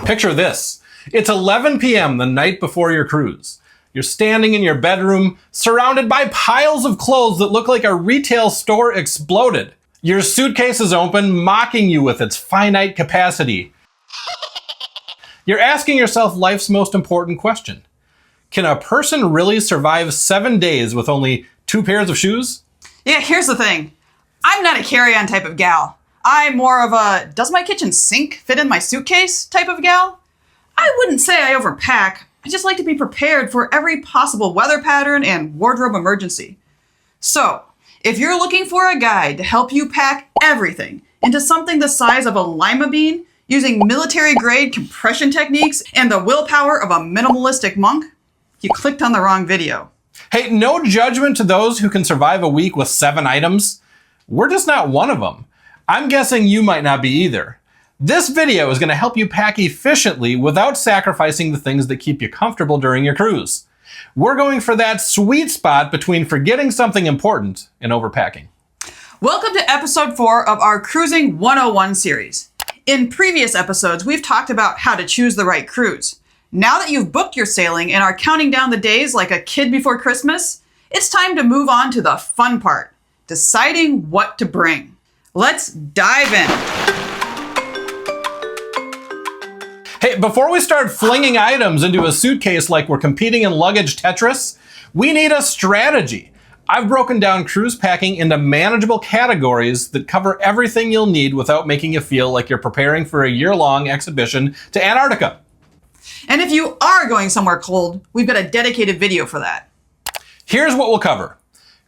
Picture this. It's 11 p.m. the night before your cruise. You're standing in your bedroom, surrounded by piles of clothes that look like a retail store exploded. Your suitcase is open, mocking you with its finite capacity. You're asking yourself life's most important question. Can a person really survive 7 days with only 2 pairs of shoes? Yeah, here's the thing. I'm not a carry-on type of gal. I'm more of a, does my kitchen sink fit in my suitcase type of gal? I wouldn't say I overpack. I just like to be prepared for every possible weather pattern and wardrobe emergency. So, if you're looking for a guide to help you pack everything into something the size of a lima bean, using military-grade compression techniques and the willpower of a minimalistic monk, you clicked on the wrong video. Hey, no judgment to those who can survive a week with 7 items. We're just not one of them. I'm guessing you might not be either. This video is going to help you pack efficiently without sacrificing the things that keep you comfortable during your cruise. We're going for that sweet spot between forgetting something important and overpacking. Welcome to episode 4 of our Cruising 101 series. In previous episodes, we've talked about how to choose the right cruise. Now that you've booked your sailing and are counting down the days like a kid before Christmas, it's time to move on to the fun part, deciding what to bring. Let's dive in. Hey, before we start flinging items into a suitcase like we're competing in luggage Tetris, we need a strategy. I've broken down cruise packing into manageable categories that cover everything you'll need without making you feel like you're preparing for a year-long exhibition to Antarctica. And if you are going somewhere cold, we've got a dedicated video for that. Here's what we'll cover.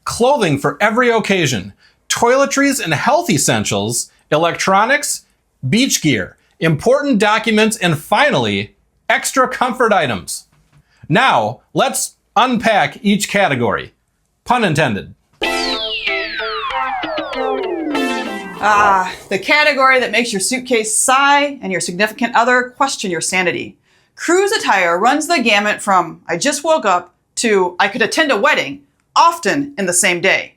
Clothing for every occasion, toiletries and health essentials, electronics, beach gear, important documents, and finally, extra comfort items. Now, let's unpack each category. Pun intended. The category that makes your suitcase sigh and your significant other question your sanity. Cruise attire runs the gamut from I just woke up to I could attend a wedding, often in the same day.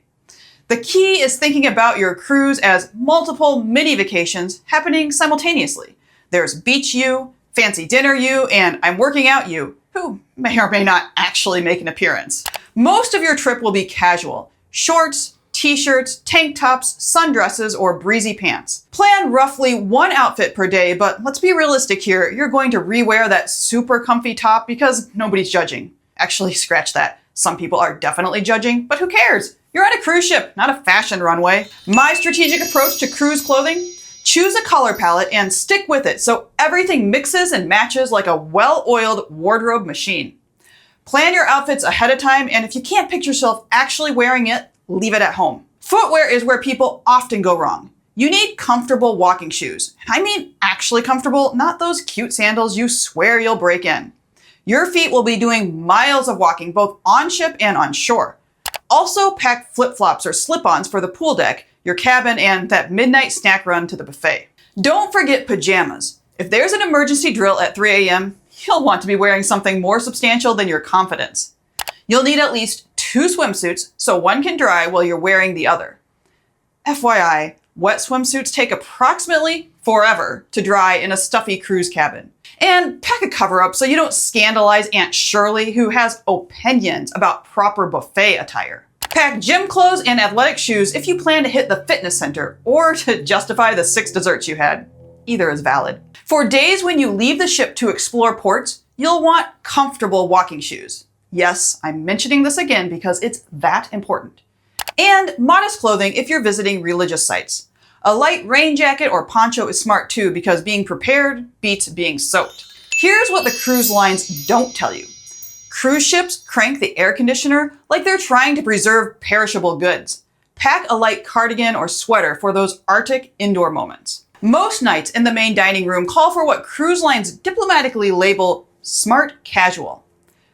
The key is thinking about your cruise as multiple mini vacations happening simultaneously. There's beach you, fancy dinner you, and I'm working out you, who may or may not actually make an appearance. Most of your trip will be casual. Shorts, t-shirts, tank tops, sundresses, or breezy pants. Plan roughly 1 outfit per day, but let's be realistic here. You're going to rewear that super comfy top because nobody's judging. Actually, scratch that. Some people are definitely judging, but who cares? You're on a cruise ship, not a fashion runway. My strategic approach to cruise clothing? Choose a color palette and stick with it so everything mixes and matches like a well-oiled wardrobe machine. Plan your outfits ahead of time, and if you can't picture yourself actually wearing it, leave it at home. Footwear is where people often go wrong. You need comfortable walking shoes. I mean actually comfortable, not those cute sandals you swear you'll break in. Your feet will be doing miles of walking both on ship and on shore. Also pack flip-flops or slip-ons for the pool deck, your cabin, and that midnight snack run to the buffet. Don't forget pajamas. If there's an emergency drill at 3 a.m., you'll want to be wearing something more substantial than your confidence. You'll need at least 2 swimsuits so one can dry while you're wearing the other. FYI, wet swimsuits take approximately forever to dry in a stuffy cruise cabin. And pack a cover-up so you don't scandalize Aunt Shirley, who has opinions about proper buffet attire. Pack gym clothes and athletic shoes if you plan to hit the fitness center or to justify the 6 desserts you had. Either is valid. For days when you leave the ship to explore ports, you'll want comfortable walking shoes. Yes, I'm mentioning this again because it's that important. And modest clothing if you're visiting religious sites. A light rain jacket or poncho is smart too because being prepared beats being soaked. Here's what the cruise lines don't tell you. Cruise ships crank the air conditioner like they're trying to preserve perishable goods. Pack a light cardigan or sweater for those Arctic indoor moments. Most nights in the main dining room call for what cruise lines diplomatically label smart casual.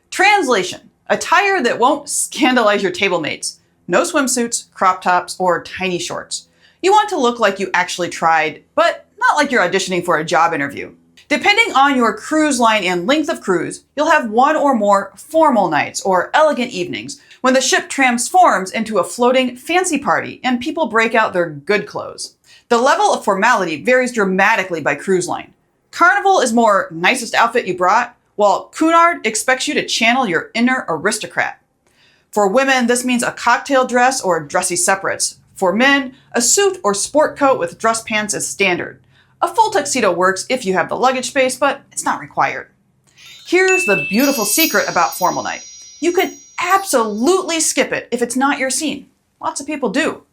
Translation: attire that won't scandalize your table mates. No swimsuits, crop tops, or tiny shorts. You want to look like you actually tried, but not like you're auditioning for a job interview. Depending on your cruise line and length of cruise, you'll have 1 or more formal nights or elegant evenings when the ship transforms into a floating fancy party and people break out their good clothes. The level of formality varies dramatically by cruise line. Carnival is more nicest outfit you brought, while Cunard expects you to channel your inner aristocrat. For women, this means a cocktail dress or dressy separates. For men, a suit or sport coat with dress pants is standard. A full tuxedo works if you have the luggage space, but it's not required. Here's the beautiful secret about formal night. You can absolutely skip it if it's not your scene. Lots of people do.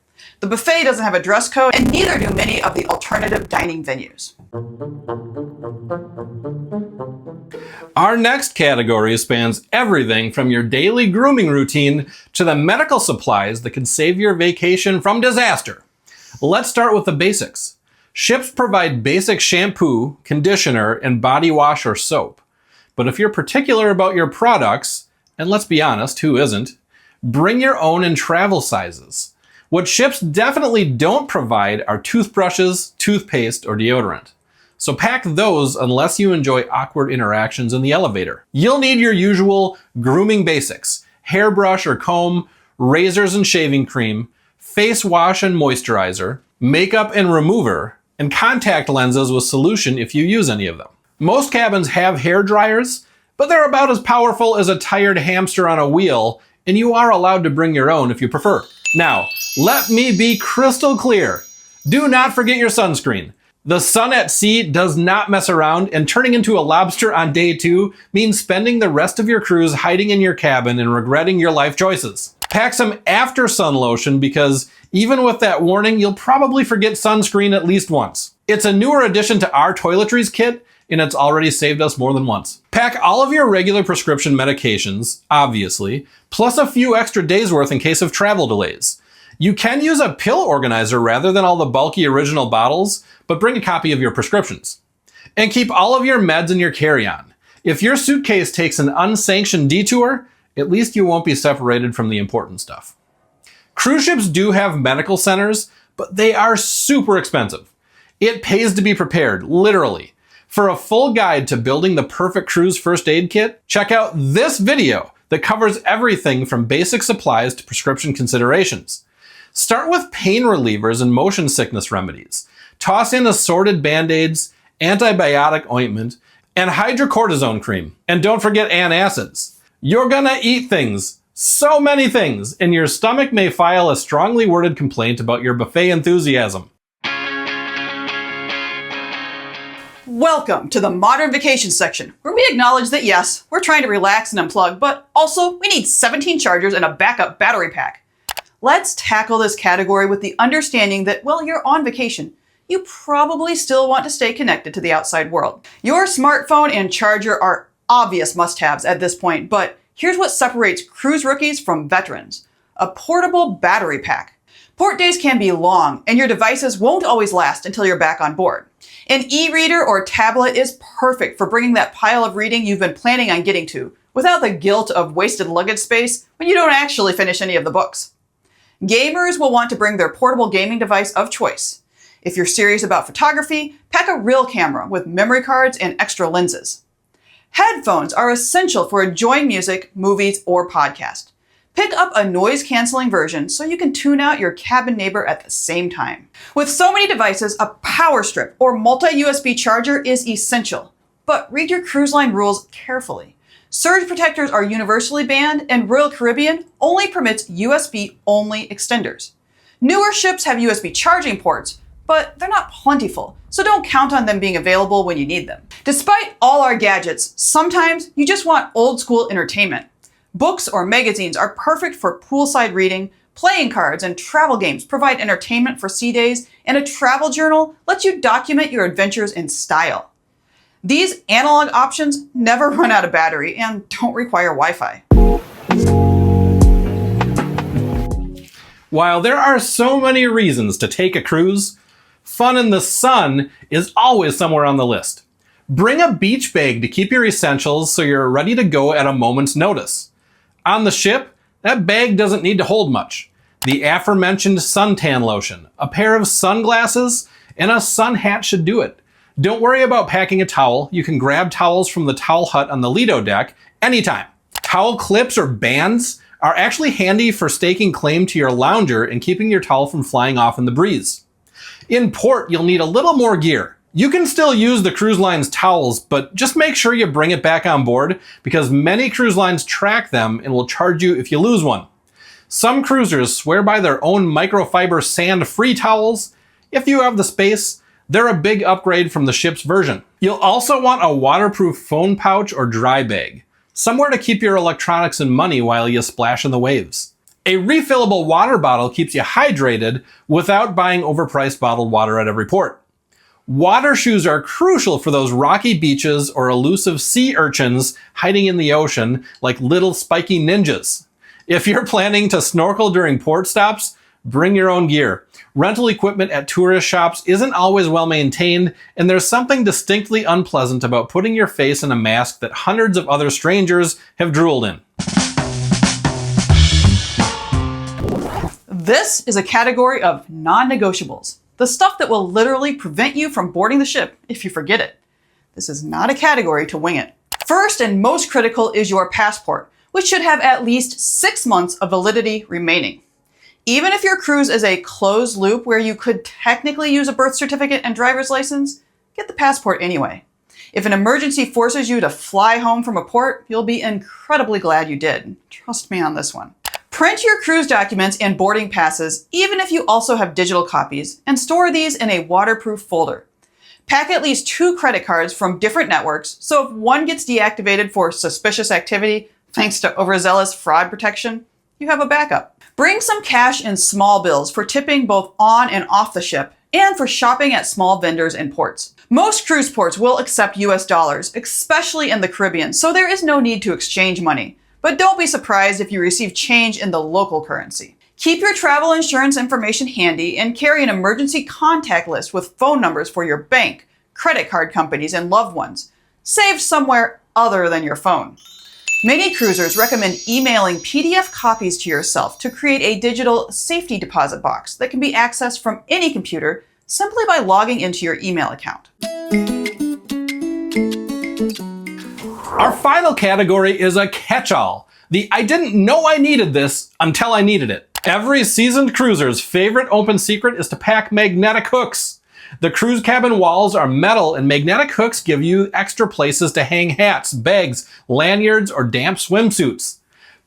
The buffet doesn't have a dress code, and neither do many of the alternative dining venues. Our next category spans everything from your daily grooming routine to the medical supplies that can save your vacation from disaster. Let's start with the basics. Ships provide basic shampoo, conditioner, and body wash or soap. But if you're particular about your products, and let's be honest, who isn't, bring your own in travel sizes. What ships definitely don't provide are toothbrushes, toothpaste, or deodorant. So pack those unless you enjoy awkward interactions in the elevator. You'll need your usual grooming basics: hairbrush or comb, razors and shaving cream, face wash and moisturizer, makeup and remover, and contact lenses with solution if you use any of them. Most cabins have hair dryers, but they're about as powerful as a tired hamster on a wheel, and you are allowed to bring your own if you prefer. Now, let me be crystal clear. Do not forget your sunscreen. The sun at sea does not mess around, and turning into a lobster on day 2 means spending the rest of your cruise hiding in your cabin and regretting your life choices. Pack some after sun lotion because even with that warning, you'll probably forget sunscreen at least once. It's a newer addition to our toiletries kit, and it's already saved us more than once. Pack all of your regular prescription medications, obviously, plus a few extra days worth in case of travel delays. You can use a pill organizer rather than all the bulky original bottles, but bring a copy of your prescriptions. And keep all of your meds in your carry-on. If your suitcase takes an unsanctioned detour, at least you won't be separated from the important stuff. Cruise ships do have medical centers, but they are super expensive. It pays to be prepared, literally. For a full guide to building the perfect cruise first aid kit, check out this video that covers everything from basic supplies to prescription considerations. Start with pain relievers and motion sickness remedies. Toss in assorted band-aids, antibiotic ointment, and hydrocortisone cream. And don't forget antacids. You're gonna eat things, so many things, and your stomach may file a strongly worded complaint about your buffet enthusiasm. Welcome to the Modern Vacation section, where we acknowledge that yes, we're trying to relax and unplug, but also we need 17 chargers and a backup battery pack. Let's tackle this category with the understanding that while you're on vacation, you probably still want to stay connected to the outside world. Your smartphone and charger are obvious must-haves at this point, but here's what separates cruise rookies from veterans: a portable battery pack. Port days can be long, and your devices won't always last until you're back on board. An e-reader or tablet is perfect for bringing that pile of reading you've been planning on getting to, without the guilt of wasted luggage space when you don't actually finish any of the books. Gamers will want to bring their portable gaming device of choice. If you're serious about photography, pack a real camera with memory cards and extra lenses. Headphones are essential for enjoying music, movies, or podcasts. Pick up a noise-canceling version so you can tune out your cabin neighbor at the same time. With so many devices, a power strip or multi-USB charger is essential. But read your cruise line rules carefully. Surge protectors are universally banned, and Royal Caribbean only permits USB-only extenders. Newer ships have USB charging ports, but they're not plentiful, so don't count on them being available when you need them. Despite all our gadgets, sometimes you just want old-school entertainment. Books or magazines are perfect for poolside reading, playing cards and travel games provide entertainment for sea days, and a travel journal lets you document your adventures in style. These analog options never run out of battery and don't require Wi-Fi. While there are so many reasons to take a cruise, fun in the sun is always somewhere on the list. Bring a beach bag to keep your essentials so you're ready to go at a moment's notice. On the ship, that bag doesn't need to hold much. The aforementioned suntan lotion, a pair of sunglasses, and a sun hat should do it. Don't worry about packing a towel. You can grab towels from the towel hut on the Lido deck anytime. Towel clips or bands are actually handy for staking claim to your lounger and keeping your towel from flying off in the breeze. In port, you'll need a little more gear. You can still use the cruise line's towels, but just make sure you bring it back on board because many cruise lines track them and will charge you if you lose one. Some cruisers swear by their own microfiber sand-free towels. If you have the space, they're a big upgrade from the ship's version. You'll also want a waterproof phone pouch or dry bag, somewhere to keep your electronics and money while you splash in the waves. A refillable water bottle keeps you hydrated without buying overpriced bottled water at every port. Water shoes are crucial for those rocky beaches or elusive sea urchins hiding in the ocean like little spiky ninjas. If you're planning to snorkel during port stops, bring your own gear. Rental equipment at tourist shops isn't always well maintained, and there's something distinctly unpleasant about putting your face in a mask that hundreds of other strangers have drooled in. This is a category of non-negotiables. The stuff that will literally prevent you from boarding the ship if you forget it. This is not a category to wing it. First and most critical is your passport, which should have at least 6 months of validity remaining. Even if your cruise is a closed loop where you could technically use a birth certificate and driver's license, get the passport anyway. If an emergency forces you to fly home from a port, you'll be incredibly glad you did. Trust me on this one. Print your cruise documents and boarding passes, even if you also have digital copies, and store these in a waterproof folder. Pack at least 2 credit cards from different networks, so if one gets deactivated for suspicious activity, thanks to overzealous fraud protection, you have a backup. Bring some cash and small bills for tipping both on and off the ship, and for shopping at small vendors and ports. Most cruise ports will accept US dollars, especially in the Caribbean, so there is no need to exchange money. But don't be surprised if you receive change in the local currency. Keep your travel insurance information handy and carry an emergency contact list with phone numbers for your bank, credit card companies, and loved ones, saved somewhere other than your phone. Many cruisers recommend emailing PDF copies to yourself to create a digital safety deposit box that can be accessed from any computer simply by logging into your email account. Our final category is a catch-all. The I didn't know I needed this until I needed it. Every seasoned cruiser's favorite open secret is to pack magnetic hooks. The cruise cabin walls are metal and magnetic hooks give you extra places to hang hats, bags, lanyards, or damp swimsuits.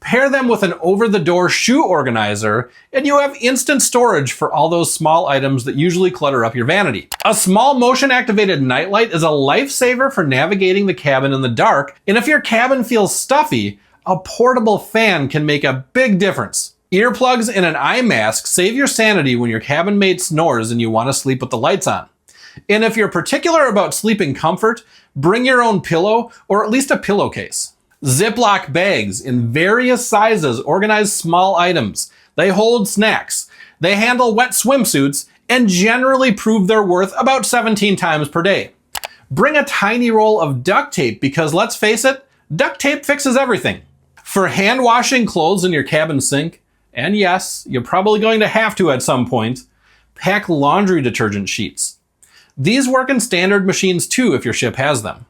Pair them with an over-the-door shoe organizer, and you have instant storage for all those small items that usually clutter up your vanity. A small motion-activated nightlight is a lifesaver for navigating the cabin in the dark, and if your cabin feels stuffy, a portable fan can make a big difference. Earplugs and an eye mask save your sanity when your cabin mate snores and you want to sleep with the lights on. And if you're particular about sleeping comfort, bring your own pillow or at least a pillowcase. Ziploc bags in various sizes organize small items. They hold snacks. They handle wet swimsuits and generally prove their worth about 17 times per day. Bring a tiny roll of duct tape because let's face it, duct tape fixes everything. For hand washing clothes in your cabin sink, and yes, you're probably going to have to at some point, pack laundry detergent sheets. These work in standard machines too if your ship has them.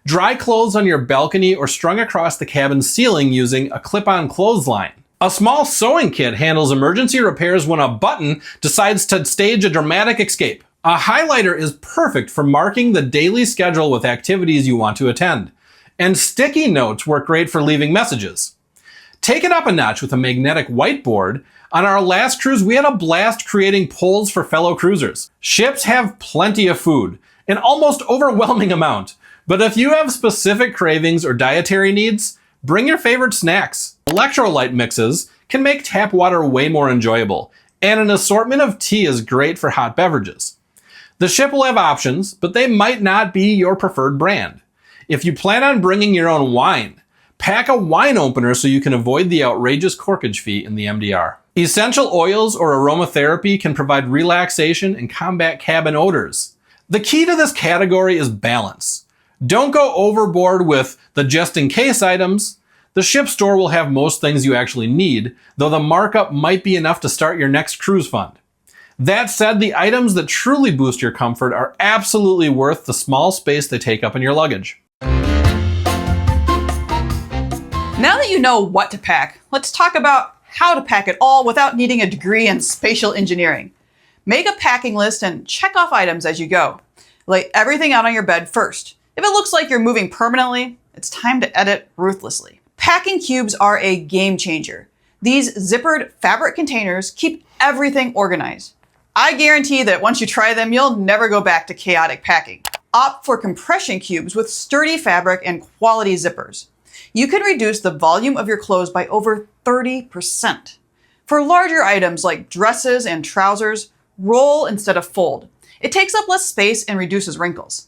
Dry clothes on your balcony or strung across the cabin ceiling using a clip-on clothesline. A small sewing kit handles emergency repairs when a button decides to stage a dramatic escape. A highlighter is perfect for marking the daily schedule with activities you want to attend. And sticky notes work great for leaving messages. Take it up a notch with a magnetic whiteboard. On our last cruise, we had a blast creating polls for fellow cruisers. Ships have plenty of food, an almost overwhelming amount. But if you have specific cravings or dietary needs, bring your favorite snacks. Electrolyte mixes can make tap water way more enjoyable, and an assortment of tea is great for hot beverages. The ship will have options, but they might not be your preferred brand. If you plan on bringing your own wine, pack a wine opener so you can avoid the outrageous corkage fee in the MDR. Essential oils or aromatherapy can provide relaxation and combat cabin odors. The key to this category is balance. Don't go overboard with the just-in-case items. The ship store will have most things you actually need, though the markup might be enough to start your next cruise fund. That said, the items that truly boost your comfort are absolutely worth the small space they take up in your luggage. Now that you know what to pack, let's talk about how to pack it all without needing a degree in spatial engineering. Make a packing list and check off items as you go. Lay everything out on your bed first. If it looks like you're moving permanently, it's time to edit ruthlessly. Packing cubes are a game changer. These zippered fabric containers keep everything organized. I guarantee that once you try them, you'll never go back to chaotic packing. Opt for compression cubes with sturdy fabric and quality zippers. You can reduce the volume of your clothes by over 30%. For larger items like dresses and trousers, roll instead of fold. It takes up less space and reduces wrinkles.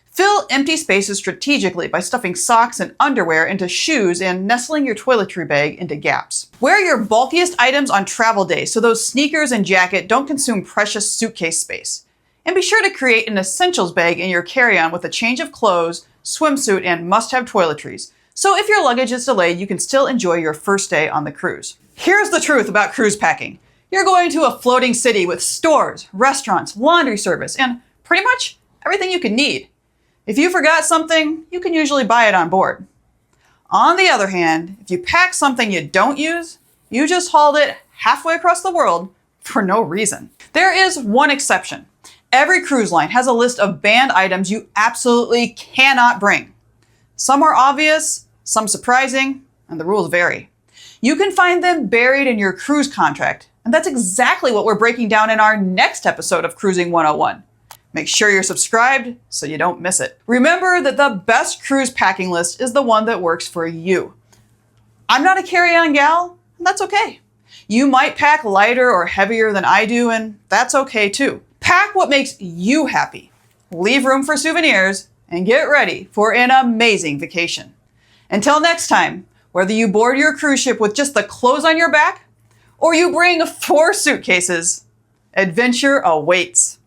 Fill empty spaces strategically by stuffing socks and underwear into shoes and nestling your toiletry bag into gaps. Wear your bulkiest items on travel days so those sneakers and jacket don't consume precious suitcase space. And be sure to create an essentials bag in your carry-on with a change of clothes, swimsuit, and must-have toiletries. So if your luggage is delayed, you can still enjoy your first day on the cruise. Here's the truth about cruise packing. You're going to a floating city with stores, restaurants, laundry service, and pretty much everything you can need. If you forgot something, you can usually buy it on board. On the other hand, if you pack something you don't use, you just hauled it halfway across the world for no reason. There is one exception. Every cruise line has a list of banned items you absolutely cannot bring. Some are obvious, some surprising, and the rules vary. You can find them buried in your cruise contract, and that's exactly what we're breaking down in our next episode of Cruising 101. Make sure you're subscribed so you don't miss it. Remember that the best cruise packing list is the one that works for you. I'm not a carry-on gal, and that's okay. You might pack lighter or heavier than I do, and that's okay too. Pack what makes you happy. Leave room for souvenirs, and get ready for an amazing vacation. Until next time, whether you board your cruise ship with just the clothes on your back, or you bring 4 suitcases, adventure awaits.